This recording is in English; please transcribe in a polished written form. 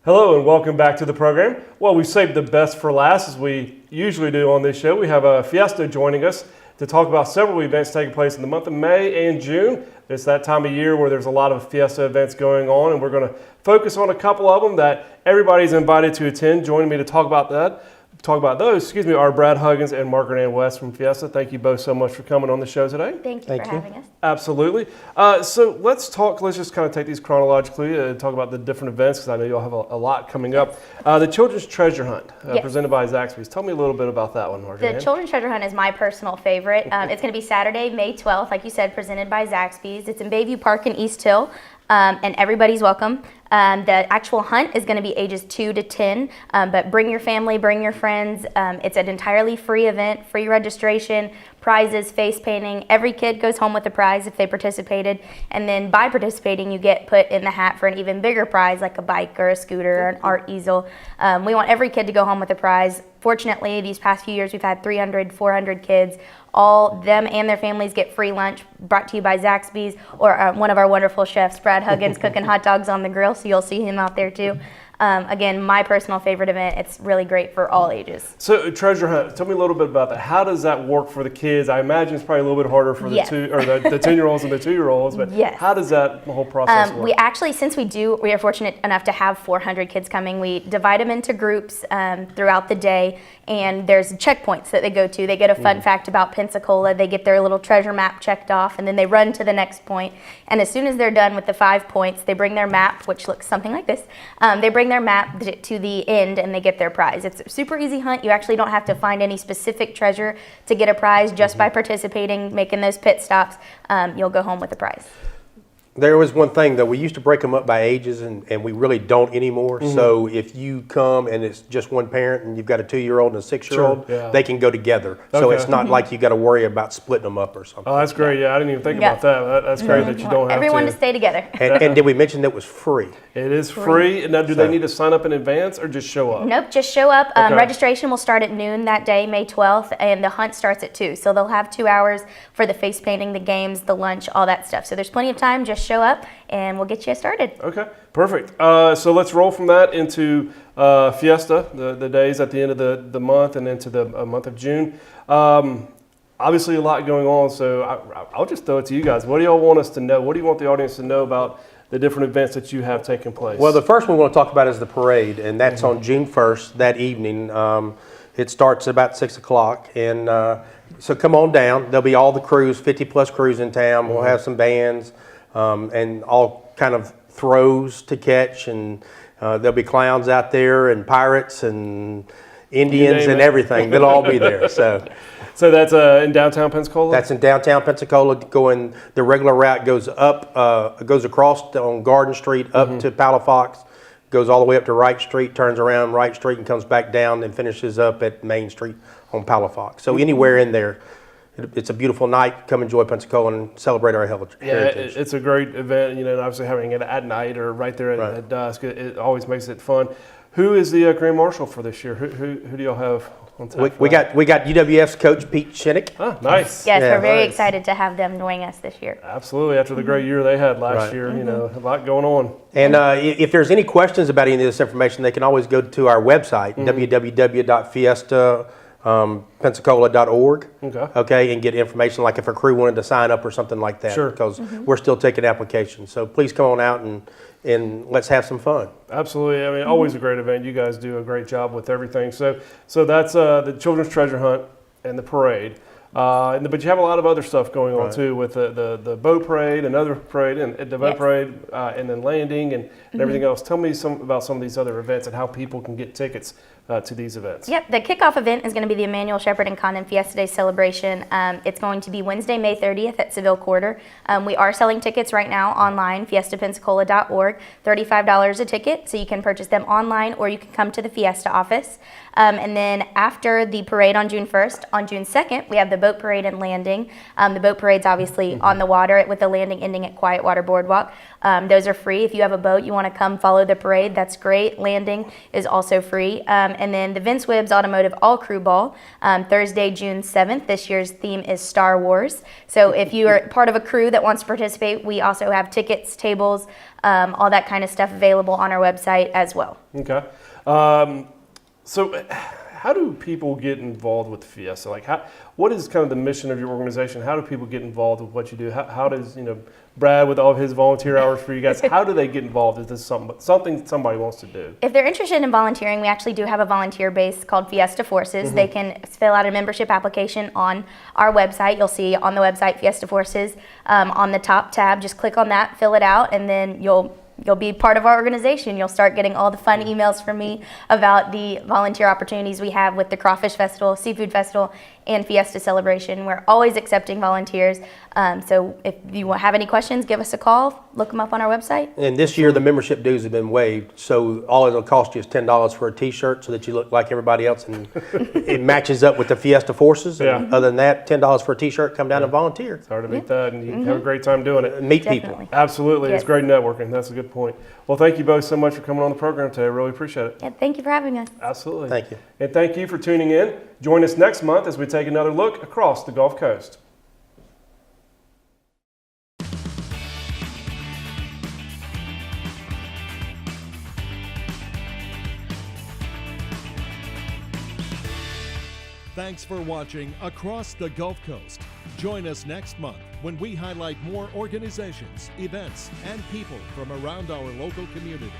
Hello and welcome back to the program. Well, we saved the best for last as we usually do on this show. We have a Fiesta joining us to talk about several events taking place in the month of May and June. It's that time of year where there's a lot of Fiesta events going on, and we're going to focus on a couple of them that everybody's invited to attend. Joining me to talk about those, are Brad Huggins and Margaret Ann West from Fiesta. Thank you both so much for coming on the show today. Thank you for having us. Absolutely. So let's just kind of take these chronologically and talk about the different events, because I know you'll have a lot coming up. The Children's Treasure Hunt, presented by Zaxby's. Tell me a little bit about that one, Margaret. The Children's Treasure Hunt is my personal favorite. It's going to be Saturday, May 12th, like you said, presented by Zaxby's. It's in Bayview Park in East Hill, and everybody's welcome. The actual hunt is going to be ages 2 to 10, but bring your family, bring your friends. It's an entirely free event, free registration, prizes, face painting. Every kid goes home with a prize if they participated, and then by participating you get put in the hat for an even bigger prize, like a bike or a scooter or an art easel. We want every kid to go home with a prize. Fortunately, these past few years we've had 300, 400 kids. All them and their families get free lunch brought to you by Zaxby's or one of our wonderful chefs, Brad Huggins, cooking hot dogs on the grill, so you'll see him out there too. Again, my personal favorite event. It's really great for all ages. So Treasure Hunt, tell me a little bit about that. How does that work for the kids? I imagine it's probably a little bit harder for the 10-year-olds and the 2-year-olds, but how does that whole process work? We actually, since we are fortunate enough to have 400 kids coming, we divide them into groups throughout the day, and there's checkpoints that they go to. They get a fun fact about Pensacola, they get their little treasure map checked off, and then they run to the next point. And as soon as they're done with the 5 points, they bring their map, which looks something like this. They bring their map to the end and they get their prize. It's a super easy hunt. You actually don't have to find any specific treasure to get a prize. Just by participating, making those pit stops, you'll go home with a prize. There was one thing, though. We used to break them up by ages, and we really don't anymore. So if you come and it's just one parent and you've got a 2-year-old and a 6-year-old, they can go together. So it's not like you got to worry about splitting them up or something. Oh, that's great. Yeah, I didn't even think about that. That's great that you don't have everyone to stay together. And did we mention that it was free? It is free. Now, do they need to sign up in advance or just show up? Nope, just show up. Registration will start at noon that day, May 12th, and the hunt starts at 2. So they'll have 2 hours for the face painting, the games, the lunch, all that stuff. So there's plenty of time. Just show up and we'll get you started. Okay, perfect. So let's roll from that into Fiesta, the days at the end of the month and into the month of June. Obviously a lot going on, so I'll just throw it to you guys. What do y'all want us to know? What do you want the audience to know about the different events that you have taking place? Well, the first one we want to talk about is the parade, and that's on June 1st, that evening. It starts at about 6 o'clock, and so come on down. There'll be all the crews, 50-plus crews in town. We'll have some bands and all kind of throws to catch, and there'll be clowns out there and pirates and Indians and everything. They'll all be there. So that's in downtown Pensacola? That's in downtown Pensacola. The regular route goes up, goes across on Garden Street up to Palafox, goes all the way up to Wright Street, turns around Wright Street and comes back down and finishes up at Main Street on Palafox. So anywhere in there, it's a beautiful night. Come enjoy Pensacola and celebrate our heritage. Yeah, it's a great event. And obviously having it at night or right there at dusk, it always makes it fun. Who is the Grand Marshal for this year? Who do y'all have on tap? We got UWF's coach Pete Shinnick. Ah, nice. Yes, we're very excited to have them join us this year. Absolutely. After the great year they had last year, a lot going on. And if there's any questions about any of this information, they can always go to our website, www.fiestapensacola.org. Okay, and get information, like if a crew wanted to sign up or something like that. Sure. Because we're still taking applications. So please come on out and let's have some fun. Absolutely. I mean, always a great event. You guys do a great job with everything. So that's the Children's Treasure Hunt and the parade. But you have a lot of other stuff going on too, with the boat parade, another parade, and the boat parade, and then landing and everything else. Tell me about some of these other events and how people can get tickets to these events. Yep, the kickoff event is going to be the Emmanuel Shepherd and Condon Fiesta Day celebration. It's going to be Wednesday, May 30th at Seville Quarter. We are selling tickets right now online, fiestapensacola.org, $35 a ticket, so you can purchase them online or you can come to the Fiesta office. And then after the parade on June 1st, on June 2nd, we have the boat parade and landing. The boat parade's obviously on the water with the landing ending at Quiet Water Boardwalk. Those are free. If you have a boat, you want to come follow the parade, that's great. Landing is also free. And then the Vince Wibbs Automotive All Crew Ball, Thursday, June 7th. This year's theme is Star Wars. So if you are part of a crew that wants to participate, we also have tickets, tables, all that kind of stuff available on our website as well. Okay. So how do people get involved with Fiesta? Like, what is kind of the mission of your organization? How do people get involved with what you do? How does, Brad, with all of his volunteer hours for you guys, how do they get involved? Is this something somebody wants to do? If they're interested in volunteering, we actually do have a volunteer base called Fiesta Forces. They can fill out a membership application on our website. You'll see on the website Fiesta Forces on the top tab. Just click on that, fill it out, and then you'll be part of our organization. You'll start getting all the fun emails from me about the volunteer opportunities we have with the Crawfish Festival, Seafood Festival, and Fiesta Celebration. We're always accepting volunteers. So if you have any questions, give us a call. Look them up on our website. And this year, the membership dues have been waived, so all it'll cost you is $10 for a T-shirt so that you look like everybody else, and it matches up with the Fiesta Forces. Yeah. And other than that, $10 for a T-shirt, come down and volunteer. It's hard to beat that, and you have a great time doing it. Meet Definitely. people. Absolutely. Yes. It's great networking. That's a good point. Well, thank you both so much for coming on the program today. I really appreciate it. Yeah, thank you for having us. Absolutely. Thank you. And thank you for tuning in. Join us next month as we take another look across the Gulf Coast. Thanks for watching Across the Gulf Coast. Join us next month when we highlight more organizations, events, and people from around our local community.